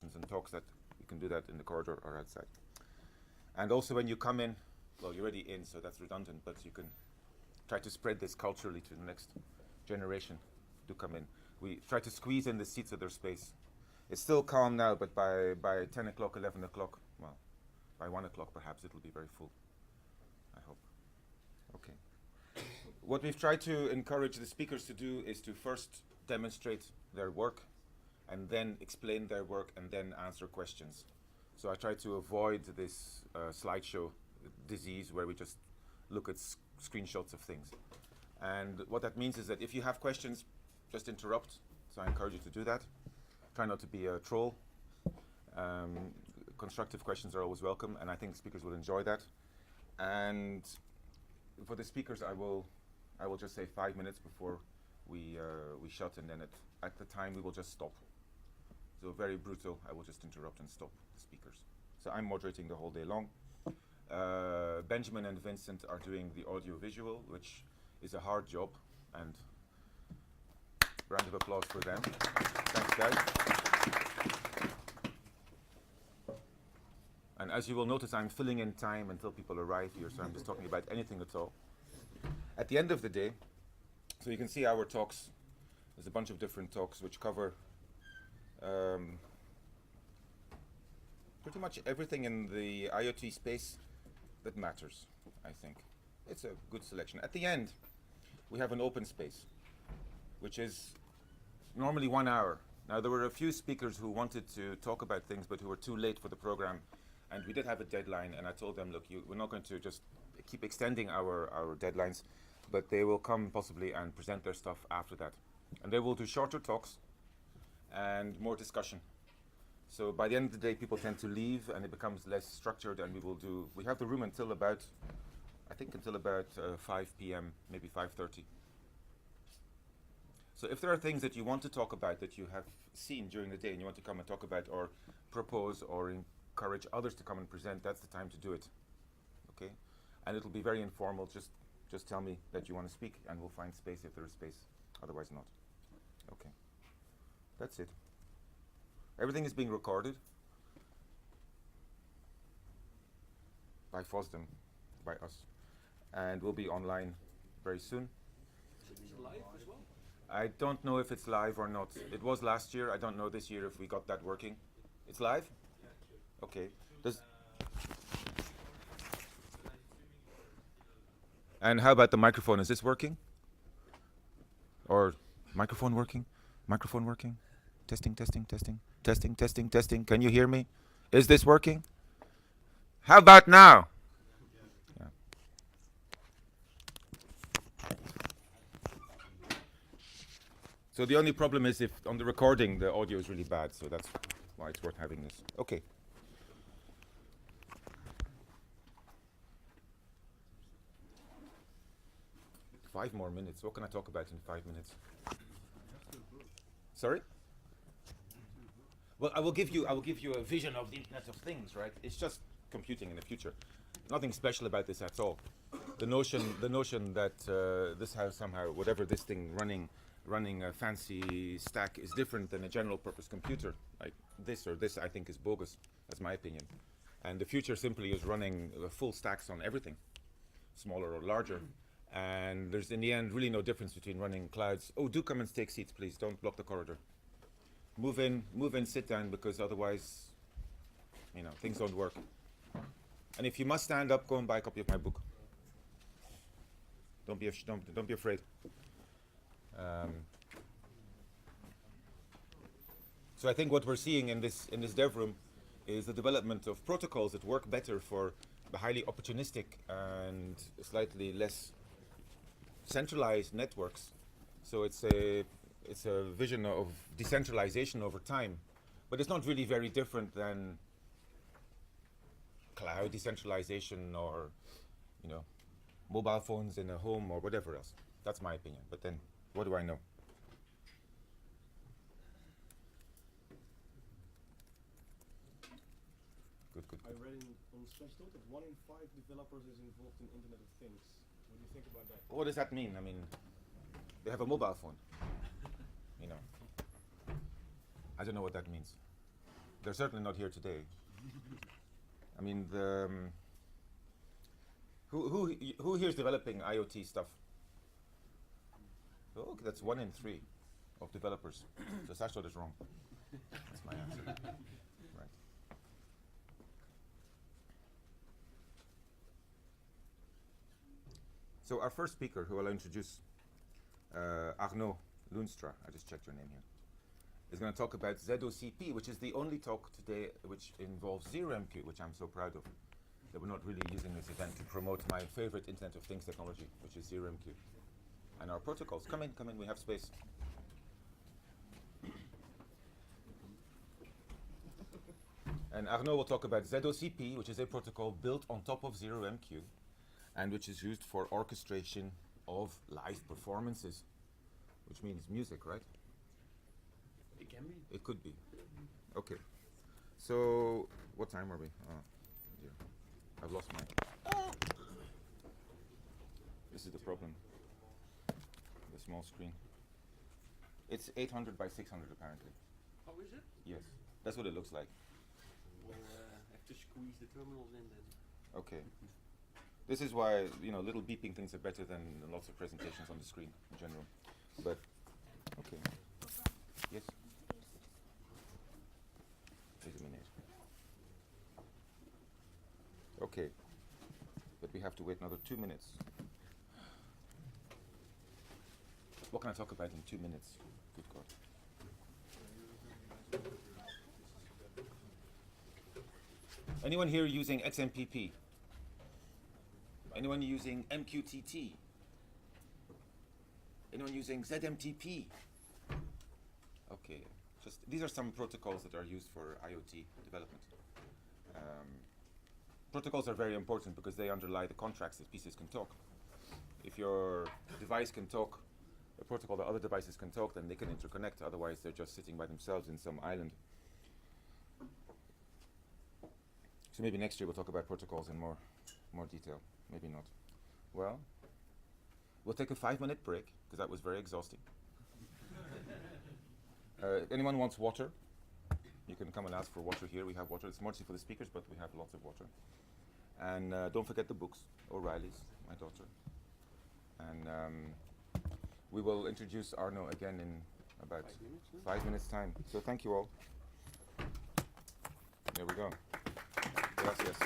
questions and talks, that you can do that in the corridor or outside. And also when you come in, well, you're already in, so that's redundant, but you can try to spread this culturally to the next generation. Do come in. We try to squeeze in the seats of their space. It's still calm now, but by 10 o'clock, 11 o'clock, well, by 1 o'clock perhaps it'll be very full, I hope. Okay. What we've tried to encourage the speakers to do is to first demonstrate their work and then explain their work and then answer questions. So I try to avoid this slideshow disease where we just look at screenshots of things. And what that means is that if you have questions, just interrupt. So I encourage you to do that. Try not to be a troll. Constructive questions are always welcome, and I think speakers will enjoy that. And for the speakers, I will just say 5 minutes before we shut, and then at the time we will just stop. So very brutal, I will just interrupt and stop the speakers. So I'm moderating the whole day long. Benjamin and Vincent are doing the audio-visual, which is a hard job, and round of applause for them. Thanks, guys. And as you will notice, I'm filling in time until people arrive here, so I'm just talking about anything at all. At the end of the day, so you can see our talks. There's a bunch of different talks which cover pretty much everything in the IoT space that matters, I think. It's a good selection. At the end, we have an open space, which is normally 1 hour. Now, there were a few speakers who wanted to talk about things, but who were too late for the program. And we did have a deadline, and I told them, look, we're not going to just keep extending our deadlines, but they will come possibly and present their stuff after that. And they will do shorter talks and more discussion. So by the end of the day, people tend to leave, and it becomes less structured, and we have the room until about, I think until about 5 p.m., maybe 5:30. So if there are things that you want to talk about that you have seen during the day and you want to come and talk about or propose or encourage others to come and present, that's the time to do it. Okay? And it'll be very informal. Just tell me that you want to speak and we'll find space if there is space. Otherwise not. Okay. That's it. Everything is being recorded by FOSDEM, by us, and will be online very soon. Is it live as well? I don't know if it's live or not. It was last year. I don't know this year if we got that working. It's live? Yeah, sure. Okay. And how about the microphone? Is this working? Or microphone working? Microphone working? Testing, testing, testing, testing, testing, testing. Can you hear me? Is this working? How about now? Yeah. So the only problem is if on the recording the audio is really bad, so that's why it's worth having this. Okay. Five more minutes. What can I talk about in 5 minutes? Sorry? Well, I will give you a vision of the Internet of Things, right? It's just computing in the future. Nothing special about this at all. The notion that this has somehow, whatever this thing running a fancy stack is different than a general purpose computer, like this or this, I think is bogus. That's my opinion. And the future simply is running full stacks on everything, smaller or larger. And there's in the end really no difference between running clouds. Oh, do come and take seats, please. Don't block the corridor. Move in, sit down, because otherwise, things don't work. And if you must stand up, go and buy a copy of my book. Don't be afraid. So I think what we're seeing in this dev room is the development of protocols that work better for the highly opportunistic and slightly less centralized networks. So it's a vision of decentralization over time, but it's not really very different than cloud decentralization or mobile phones in a home or whatever else. That's my opinion. But then, what do I know? Good. I read on Splashnote that 1 in 5 developers is involved in Internet of Things. What do you think about that? What does that mean? I mean, they have a mobile phone. I don't know what that means. they're certainly not here today. I mean, who here is developing IoT stuff? Oh, okay, that's 1 in 3 of developers. So Sasha is wrong. That's my answer. Right. So our first speaker, who I'll introduce, Arnaud Lunstra, I just checked your name here, is going to talk about ZOCP, which is the only talk today which involves 0MQ, which I'm so proud of. That we're not really using this event to promote my favorite Internet of Things technology, which is 0MQ. And our protocols. Come in, we have space. And Arnaud will talk about ZOCP, which is a protocol built on top of 0MQ, and which is used for orchestration of live performances, which means music, right? It can be. It could be. Okay. So, what time are we? Oh, dear. I've lost mine. This is the problem. The small screen. It's 800 by 600 apparently. How is it? Yes. That's what it looks like. We'll have to squeeze the terminals in then. Okay. This is why, little beeping things are better than lots of presentations on the screen in general. But, okay. Yes? Wait a minute. Okay. But we have to wait another 2 minutes. What can I talk about in 2 minutes? Good God. Anyone here using XMPP? Anyone using MQTT? Anyone using ZMTP? Okay, these are some protocols that are used for IoT development. Protocols are very important because they underlie the contracts that pieces can talk. If your device can talk a protocol that other devices can talk, then they can interconnect. Otherwise, they're just sitting by themselves in some island. So maybe next year we'll talk about protocols in more detail. Maybe not. Well, we'll take a 5-minute break because that was very exhausting. Anyone wants water? You can come and ask for water here. We have water. It's mostly for the speakers, but we have lots of water. And don't forget the books. O'Reilly's, my daughter. And we will introduce Arnaud again in about 5 minutes time. So thank you all. There we go. Gracias.